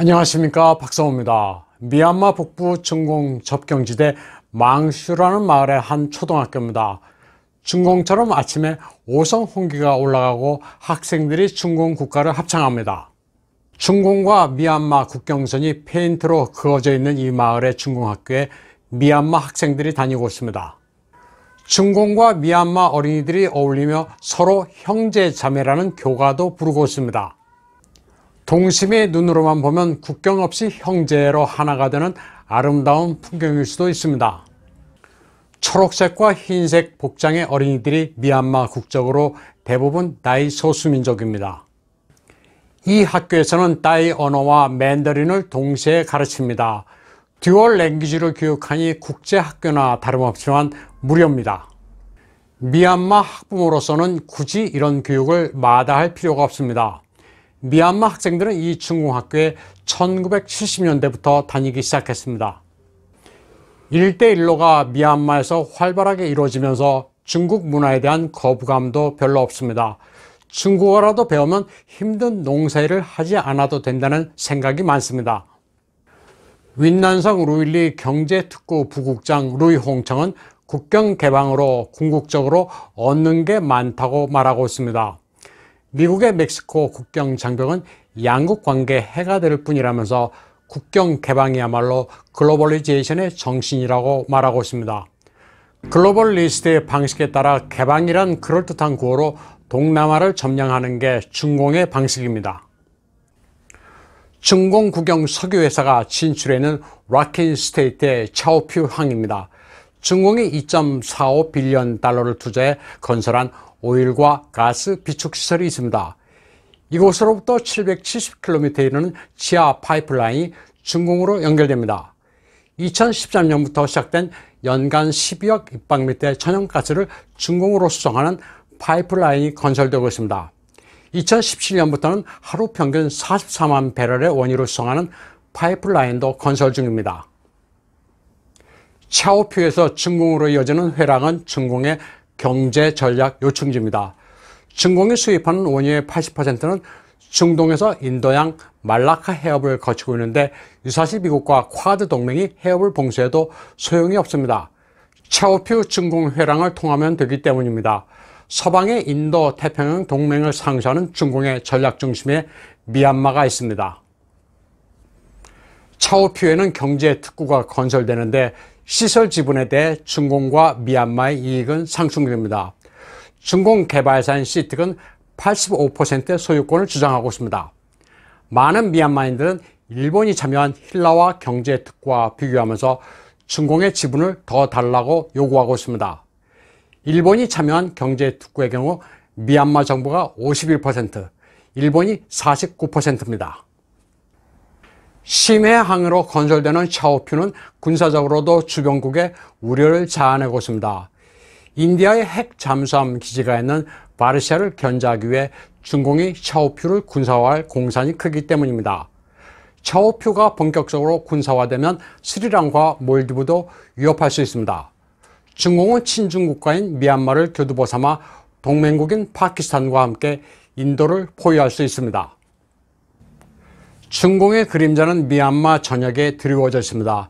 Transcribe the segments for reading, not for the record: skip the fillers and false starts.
안녕하십니까, 박성호입니다. 미얀마 북부 중공 접경지대 망슈라는 마을의 한 초등학교입니다. 중공처럼 아침에 오성 홍기가 올라가고 학생들이 중공 국가를 합창합니다. 중공과 미얀마 국경선이 페인트로 그어져 있는 이 마을의 중공학교에 미얀마 학생들이 다니고 있습니다. 중공과 미얀마 어린이들이 어울리며 서로 형제 자매라는 교가도 부르고 있습니다. 동심의 눈으로만 보면 국경 없이 형제로 하나가 되는 아름다운 풍경일 수도 있습니다. 초록색과 흰색 복장의 어린이들이 미얀마 국적으로 대부분 다이 소수민족입니다. 이 학교에서는 다이 언어와 맨더린을 동시에 가르칩니다. 듀얼 랭귀지를 교육하니 국제학교나 다름없지만 무료입니다. 미얀마 학부모로서는 굳이 이런 교육을 마다할 필요가 없습니다. 미얀마 학생들은 이 중공학교에 1970년대부터 다니기 시작했습니다. 1대1로가 미얀마에서 활발하게 이루어지면서 중국 문화에 대한 거부감도 별로 없습니다. 중국어라도 배우면 힘든 농사일을 하지 않아도 된다는 생각이 많습니다. 윈난성 루일리 경제특구 부국장 루이홍청은 국경 개방으로 궁극적으로 얻는 게 많다고 말하고 있습니다. 미국의 멕시코 국경 장벽은 양국 관계에 해가 될 뿐이라면서 국경 개방이야말로 글로벌리제이션의 정신이라고 말하고 있습니다. 글로벌리스트의 방식에 따라 개방이란 그럴듯한 구호로 동남아를 점령하는 게 중공의 방식입니다. 중공 국영 석유회사가 진출해 있는 라킨 스테이트의 차오퓨 항입니다. 중공이 2.45 빌리언 달러를 투자해 건설한 오일과 가스 비축시설이 있습니다. 이곳으로부터 770km에 이르는 지하 파이프라인이 중공으로 연결됩니다. 2013년부터 시작된 연간 12억 입방미터의 천연가스를 중공으로 수송하는 파이프라인이 건설되고 있습니다. 2017년부터는 하루 평균 44만 배럴의 원유를 수송하는 파이프라인도 건설 중입니다. 차오퓨에서 중공으로 이어지는 회랑은 중공의 경제 전략 요충지입니다. 중공이 수입하는 원유의 80%는 중동에서 인도양 말라카 해협을 거치고 있는데 유사시 미국과 쿼드 동맹이 해협을 봉쇄해도 소용이 없습니다. 차오퓨 중공 회랑을 통하면 되기 때문입니다. 서방의 인도 태평양 동맹을 상수하는 중공의 전략 중심에 미얀마가 있습니다. 차오퓨에는 경제 특구가 건설되는데 시설 지분에 대해 중공과 미얀마의 이익은 상충됩니다. 중공 개발사인 시틱은 85%의 소유권을 주장하고 있습니다. 많은 미얀마인들은 일본이 참여한 힐라와 경제 특구와 비교하면서 중공의 지분을 더 달라고 요구하고 있습니다. 일본이 참여한 경제 특구의 경우 미얀마 정부가 51%, 일본이 49%입니다. 심해항으로 건설되는 차오퓨는 군사적으로도 주변국에 우려를 자아내고 있습니다. 인디아의 핵 잠수함 기지가 있는 바르샤를 견제하기 위해 중공이 차오퓨를 군사화할 공산이 크기 때문입니다. 차오퓨가 본격적으로 군사화되면 스리랑과 몰디브도 위협할 수 있습니다. 중공은 친중 국가인 미얀마를 교두보 삼아 동맹국인 파키스탄과 함께 인도를 포위할 수 있습니다. 중공의 그림자는 미얀마 전역에 드리워져 있습니다.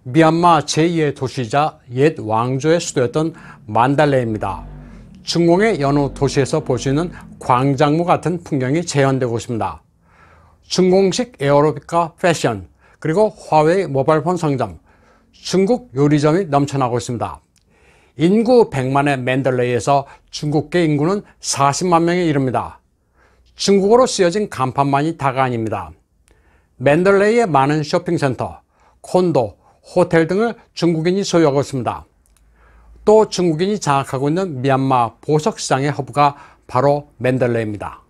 미얀마 제2의 도시이자 옛 왕조의 수도였던 만달레이입니다. 중공의 여느 도시에서 볼 수 있는 광장무 같은 풍경이 재현되고 있습니다. 중공식 에어로빅과 패션, 그리고 화웨이 모바일폰 상점, 중국 요리점이 넘쳐나고 있습니다. 인구 100만의 맨달레이에서 중국계 인구는 40만 명에 이릅니다. 중국어로 쓰여진 간판만이 다가 아닙니다. 맨달레이의 많은 쇼핑센터, 콘도, 호텔 등을 중국인이 소유하고 있습니다. 또 중국인이 장악하고 있는 미얀마 보석시장의 허브가 바로 맨달레이입니다.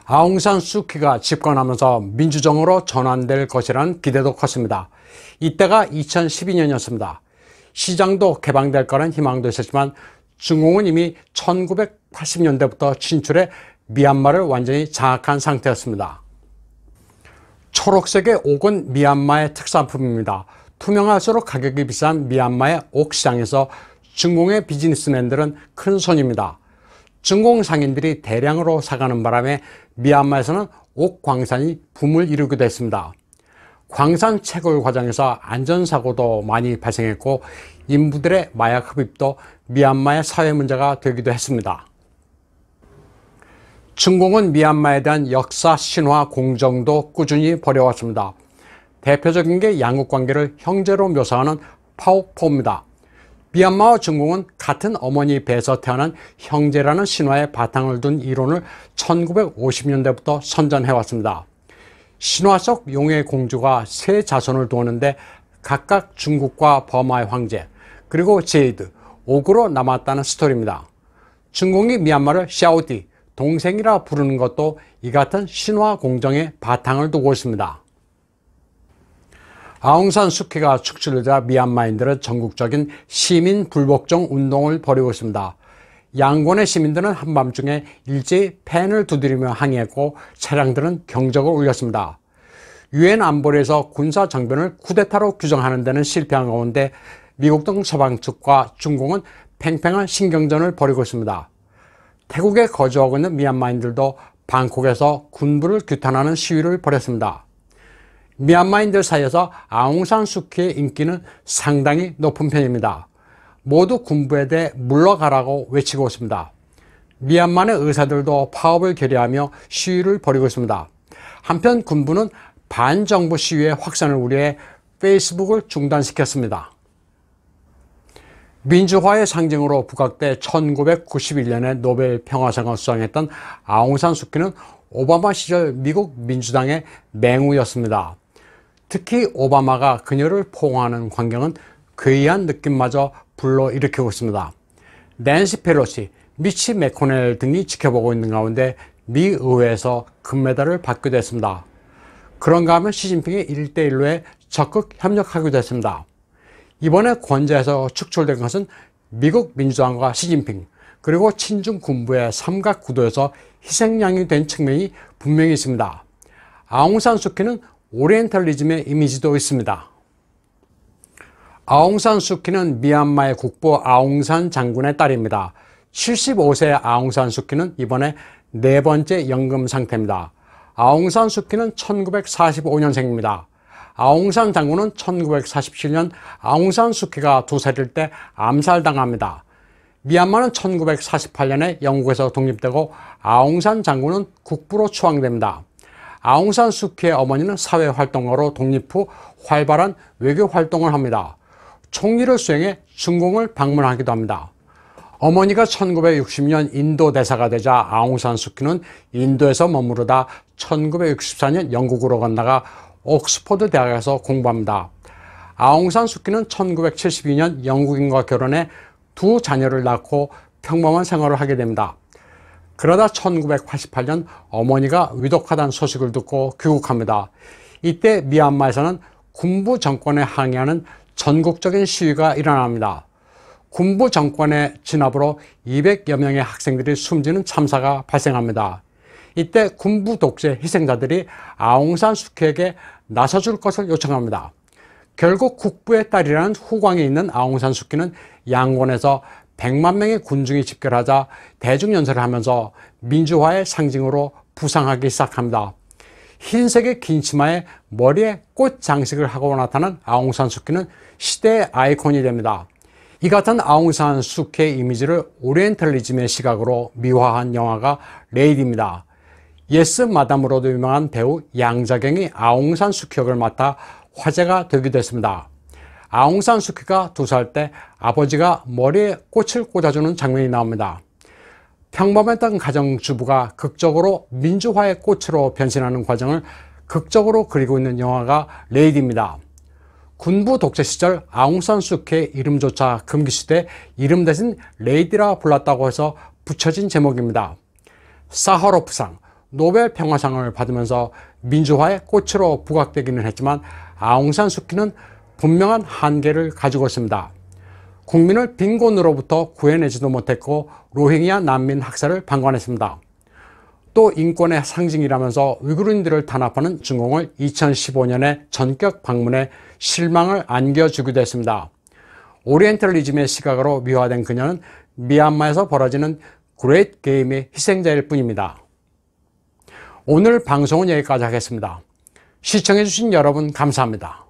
아웅산 수키가 집권하면서 민주정으로 전환될 것이라는 기대도 컸습니다. 이때가 2012년이었습니다. 시장도 개방될 거란 희망도 있었지만 중공은 이미 1980년대부터 진출해 미얀마를 완전히 장악한 상태였습니다. 초록색의 옥은 미얀마의 특산품입니다. 투명할수록 가격이 비싼 미얀마의 옥 시장에서 중공의 비즈니스맨들은 큰 손입니다. 중공 상인들이 대량으로 사가는 바람에 미얀마에서는 옥 광산이 붐을 이루기도 했습니다. 광산 채굴 과정에서 안전사고도 많이 발생했고 인부들의 마약 흡입도 미얀마의 사회 문제가 되기도 했습니다. 중공은 미얀마에 대한 역사, 신화, 공정도 꾸준히 벌여왔습니다. 대표적인 게 양국관계를 형제로 묘사하는 파옥포입니다. 미얀마와 중공은 같은 어머니 배에서 태어난 형제라는 신화에 바탕을 둔 이론을 1950년대부터 선전해왔습니다. 신화 속 용의 공주가 세 자손을 두었는데 각각 중국과 버마의 황제, 그리고 제이드, 옥으로 남았다는 스토리입니다. 중공이 미얀마를 샤오디, 동생이라 부르는 것도 이 같은 신화 공정에 바탕을 두고 있습니다. 아웅산 수키가 축출되자 미얀마인들은 전국적인 시민 불복종 운동을 벌이고 있습니다. 양곤의 시민들은 한밤중에 일제히 펜을 두드리며 항의했고 차량들은 경적을 울렸습니다. 유엔 안보리에서 군사 정변을 쿠데타로 규정하는 데는 실패한 가운데 미국 등 서방 측과 중공은 팽팽한 신경전을 벌이고 있습니다. 태국에 거주하고 있는 미얀마인들도 방콕에서 군부를 규탄하는 시위를 벌였습니다. 미얀마인들 사이에서 아웅산 수키의 인기는 상당히 높은 편입니다. 모두 군부에 대해 물러가라고 외치고 있습니다. 미얀마 내 의사들도 파업을 결의하며 시위를 벌이고 있습니다. 한편 군부는 반정부 시위의 확산을 우려해 페이스북을 중단시켰습니다. 민주화의 상징으로 부각돼 1991년에 노벨 평화상을 수상했던 아웅산 수키는 오바마 시절 미국 민주당의 맹우였습니다. 특히 오바마가 그녀를 포옹하는 광경은 괴이한 느낌마저 불러일으키고 있습니다. 낸시 펠로시, 미치 매코넬 등이 지켜보고 있는 가운데 미 의회에서 금메달을 받기도 했습니다. 그런가 하면 시진핑의 1대1로에 적극 협력하기도 했습니다. 이번에 권좌에서 축출된 것은 미국 민주당과 시진핑, 그리고 친중 군부의 삼각구도에서 희생양이 된 측면이 분명히 있습니다. 아웅산 수키는 오리엔탈리즘의 이미지도 있습니다. 아웅산 수키는 미얀마의 국부 아웅산 장군의 딸입니다. 75세의 아웅산 수키는 이번에 네 번째 연금 상태입니다. 아웅산 수키는 1945년생입니다. 아웅산 장군은 1947년 아웅산 수키가 2살일 때 암살당합니다. 미얀마는 1948년에 영국에서 독립되고 아웅산 장군은 국부로 추앙됩니다. 아웅산 수키의 어머니는 사회활동가로 독립 후 활발한 외교활동을 합니다. 총리를 수행해 중공을 방문하기도 합니다. 어머니가 1960년 인도 대사가 되자 아웅산 수키는 인도에서 머무르다 1964년 영국으로 건너가 옥스퍼드 대학에서 공부합니다. 아웅산 수키는 1972년 영국인과 결혼해 두 자녀를 낳고 평범한 생활을 하게 됩니다. 그러다 1988년 어머니가 위독하다는 소식을 듣고 귀국합니다. 이때 미얀마에서는 군부 정권에 항의하는 전국적인 시위가 일어납니다. 군부 정권의 진압으로 200여 명의 학생들이 숨지는 참사가 발생합니다. 이때 군부 독재 희생자들이 아웅산 수키에게 나서줄 것을 요청합니다. 결국 국부의 딸이라는 후광이 있는 아웅산 수키는 양곤에서 100만 명의 군중이 집결하자 대중연설을 하면서 민주화의 상징으로 부상하기 시작합니다. 흰색의 긴 치마에 머리에 꽃 장식을 하고 나타난 아웅산 수키는 시대의 아이콘이 됩니다. 이 같은 아웅산 수키의 이미지를 오리엔탈리즘의 시각으로 미화한 영화가 레이디입니다. 예스 마담으로도 유명한 배우 양자경이 아웅산 수키 역을 맡아 화제가 되기도 했습니다. 아웅산 수키가 2살 때 아버지가 머리에 꽃을 꽂아주는 장면이 나옵니다. 평범했던 가정주부가 극적으로 민주화의 꽃으로 변신하는 과정을 극적으로 그리고 있는 영화가 레이디입니다. 군부 독재 시절 아웅산 수키의 이름조차 금기시돼 이름 대신 레이디라 불렀다고 해서 붙여진 제목입니다. 사하로프상, 노벨 평화상을 받으면서 민주화의 꽃으로 부각되기는 했지만 아웅산 수키는 분명한 한계를 가지고 있습니다. 국민을 빈곤으로부터 구해내지도 못했고 로힝야 난민 학살을 방관했습니다. 또 인권의 상징이라면서 위구르인들을 탄압하는 중공을 2015년에 전격 방문해 실망을 안겨주기도 했습니다. 오리엔탈리즘의 시각으로 미화된 그녀는 미얀마에서 벌어지는 그레이트 게임의 희생자일 뿐입니다. 오늘 방송은 여기까지 하겠습니다. 시청해주신 여러분 감사합니다.